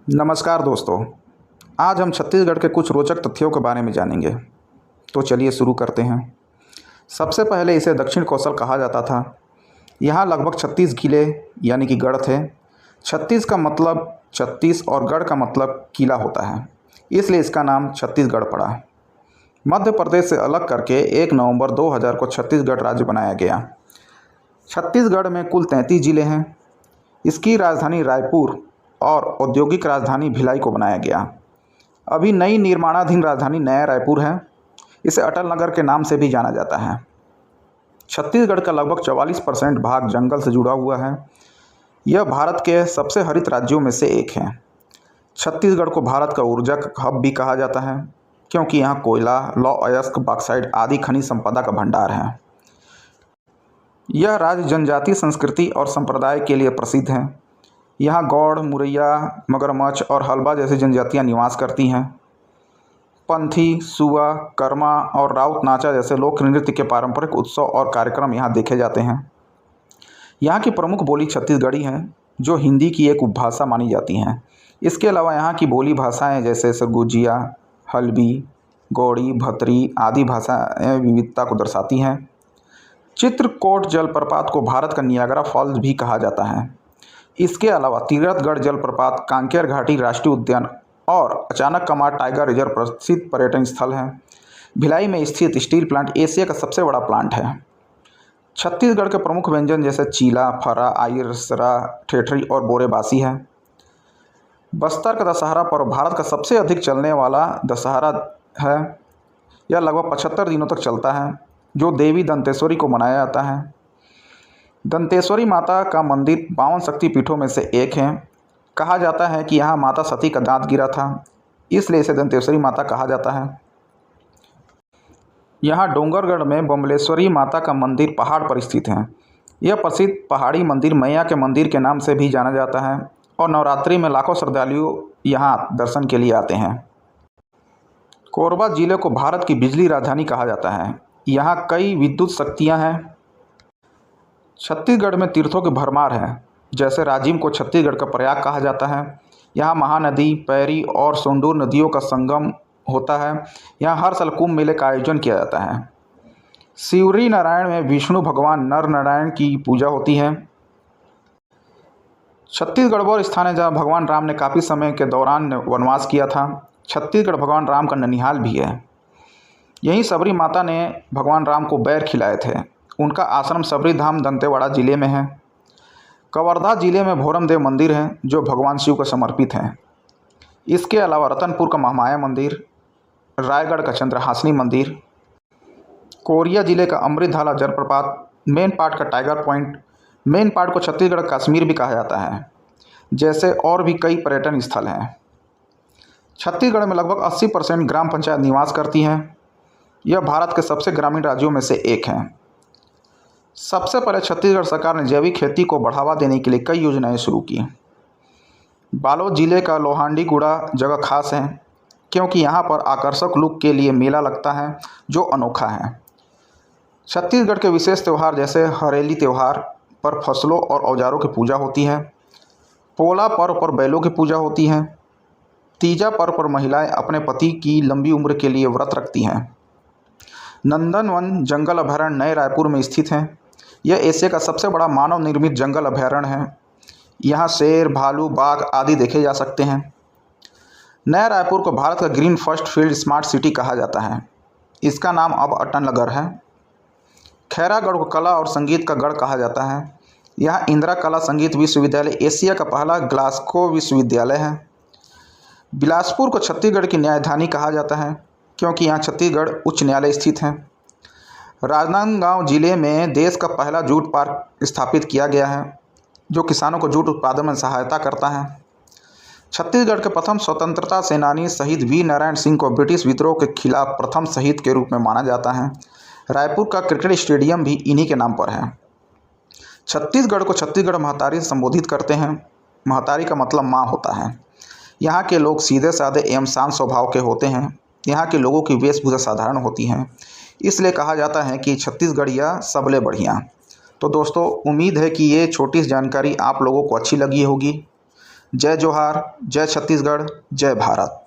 नमस्कार दोस्तों। आज हम छत्तीसगढ़ के कुछ रोचक तथ्यों के बारे में जानेंगे। तो चलिए शुरू करते हैं। सबसे पहले इसे दक्षिण कौशल कहा जाता था। यहाँ लगभग 36 किले यानी कि गढ़ थे। 36 का मतलब 36 और गढ़ का मतलब किला होता है, इसलिए इसका नाम छत्तीसगढ़ पड़ा। मध्य प्रदेश से अलग करके 1 नवंबर 2000 को छत्तीसगढ़ राज्य बनाया गया। छत्तीसगढ़ में कुल 33 जिले हैं। इसकी राजधानी रायपुर और औद्योगिक राजधानी भिलाई को बनाया गया। अभी नई निर्माणाधीन राजधानी नया रायपुर है। इसे अटल नगर के नाम से भी जाना जाता है। छत्तीसगढ़ का लगभग 44% भाग जंगल से जुड़ा हुआ है। यह भारत के सबसे हरित राज्यों में से एक है। छत्तीसगढ़ को भारत का ऊर्जा हब भी कहा जाता है, क्योंकि यहाँ कोयला, लौह अयस्क, बॉक्साइट आदि खनिज संपदा का भंडार है। यह राज्य जनजातीय संस्कृति और संप्रदाय के लिए प्रसिद्ध है। यहाँ गौड़, मुरैया, मगरमच्छ और हल्बा जैसी जनजातियाँ निवास करती हैं। पंथी, सुआ, कर्मा और राउत नाचा जैसे लोक नृत्य के पारंपरिक उत्सव और कार्यक्रम यहाँ देखे जाते हैं। यहाँ की प्रमुख बोली छत्तीसगढ़ी है, जो हिंदी की एक उपभाषा मानी जाती हैं। इसके अलावा यहाँ की बोली भाषाएं जैसे सरगुजिया, हल्बी, गौड़ी, भतरी आदि भाषाएं विविधता को दर्शाती हैं। चित्रकोट जलप्रपात को भारत का नियाग्रा फॉल्स भी कहा जाता है। इसके अलावा तीरथगढ़ जलप्रपात, कांकेर घाटी राष्ट्रीय उद्यान और अचानक कमार टाइगर रिजर्व प्रसिद्ध पर्यटन स्थल हैं। भिलाई में स्थित स्टील प्लांट एशिया का सबसे बड़ा प्लांट है। छत्तीसगढ़ के प्रमुख व्यंजन जैसे चीला, फरा, आइरसरा, ठेठरी और बोरेबासी है। बस्तर का दशहरा पर्व भारत का सबसे अधिक चलने वाला दशहरा है। यह लगभग 75 दिनों तक चलता है, जो देवी दंतेश्वरी को मनाया जाता है। दंतेश्वरी माता का मंदिर 52 शक्तिपीठों में से एक है। कहा जाता है कि यहाँ माता सती का दांत गिरा था, इसलिए इसे दंतेश्वरी माता कहा जाता है। यहाँ डोंगरगढ़ में बम्बलेश्वरी माता का मंदिर पहाड़ पर स्थित है। यह प्रसिद्ध पहाड़ी मंदिर मैया के मंदिर के नाम से भी जाना जाता है और नवरात्रि में लाखों श्रद्धालु यहाँ दर्शन के लिए आते हैं। कोरबा जिले को भारत की बिजली राजधानी कहा जाता है। यहाँ कई विद्युत शक्तियाँ हैं। छत्तीसगढ़ में तीर्थों की भरमार है। जैसे राजिम को छत्तीसगढ़ का प्रयाग कहा जाता है। यहाँ महानदी, पैरी और सोंडूर नदियों का संगम होता है। यहाँ हर साल कुंभ मेले का आयोजन किया जाता है। शिवरी नारायण में विष्णु भगवान नर नारायण की पूजा होती है। छत्तीसगढ़ वो स्थान है जहाँ भगवान राम ने काफ़ी समय के दौरान वनवास किया था। छत्तीसगढ़ भगवान राम का ननिहाल भी है। यहीं सबरी माता ने भगवान राम को बैर खिलाए थे। उनका आश्रम सबरी धाम दंतेवाड़ा जिले में है। कवर्धा जिले में भोरमदेव मंदिर है, जो भगवान शिव को समर्पित है। इसके अलावा रतनपुर का महामाया मंदिर, रायगढ़ का चंद्रहासनी मंदिर, कोरिया जिले का अमृतधारा जलप्रपात, मेन पार्ट का टाइगर पॉइंट, मेन पार्ट को छत्तीसगढ़ कश्मीर भी कहा जाता है, जैसे और भी कई पर्यटन स्थल हैं। छत्तीसगढ़ में लगभग 80% ग्राम पंचायत निवास करती हैं। यह भारत के सबसे ग्रामीण राज्यों में से एक है। सबसे पहले छत्तीसगढ़ सरकार ने जैविक खेती को बढ़ावा देने के लिए कई योजनाएं शुरू की। बालोद जिले का लोहांडीगुड़ा जगह खास है, क्योंकि यहाँ पर आकर्षक लुक के लिए मेला लगता है, जो अनोखा है। छत्तीसगढ़ के विशेष त्यौहार जैसे हरेली त्यौहार पर फसलों और औजारों की पूजा होती है। पोला पर्व पर बैलों की पूजा होती है। तीजा पर्व पर महिलाएं अपने पति की लंबी उम्र के लिए व्रत रखती हैं। नंदनवन जंगल अभयारण्य नए रायपुर में स्थित है। यह एशिया का सबसे बड़ा मानव निर्मित जंगल अभयारण्य है। यहाँ शेर, भालू, बाघ आदि देखे जा सकते हैं। नया रायपुर को भारत का green first field smart city कहा जाता है। इसका नाम अब अटल नगर है। खैरागढ़ को कला और संगीत का गढ़ कहा जाता है। यहाँ इंदिरा कला संगीत विश्वविद्यालय एशिया का पहला ग्लासगो विश्वविद्यालय है। बिलासपुर को छत्तीसगढ़ की न्यायधानी कहा जाता है, क्योंकि यहाँ छत्तीसगढ़ उच्च न्यायालय स्थित है। राजनांदगांव जिले में देश का पहला जूट पार्क स्थापित किया गया है, जो किसानों को जूट उत्पादन में सहायता करता है। छत्तीसगढ़ के प्रथम स्वतंत्रता सेनानी शहीद वीर नारायण सिंह को ब्रिटिश विद्रोह के खिलाफ प्रथम शहीद के रूप में माना जाता है। रायपुर का क्रिकेट स्टेडियम भी इन्हीं के नाम पर है। छत्तीसगढ़ को छत्तीसगढ़ महतारी से संबोधित करते हैं। महतारी का मतलब माँ होता है। यहाँ के लोग सीधे साधे एवं शांत स्वभाव के होते हैं। यहाँ के लोगों की वेशभूषा साधारण होती हैं, इसलिए कहा जाता है कि छत्तीसगढ़िया सबले बढ़िया। तो दोस्तों, उम्मीद है कि ये छोटी सी जानकारी आप लोगों को अच्छी लगी होगी। जय जोहार, जय छत्तीसगढ़, जय भारत।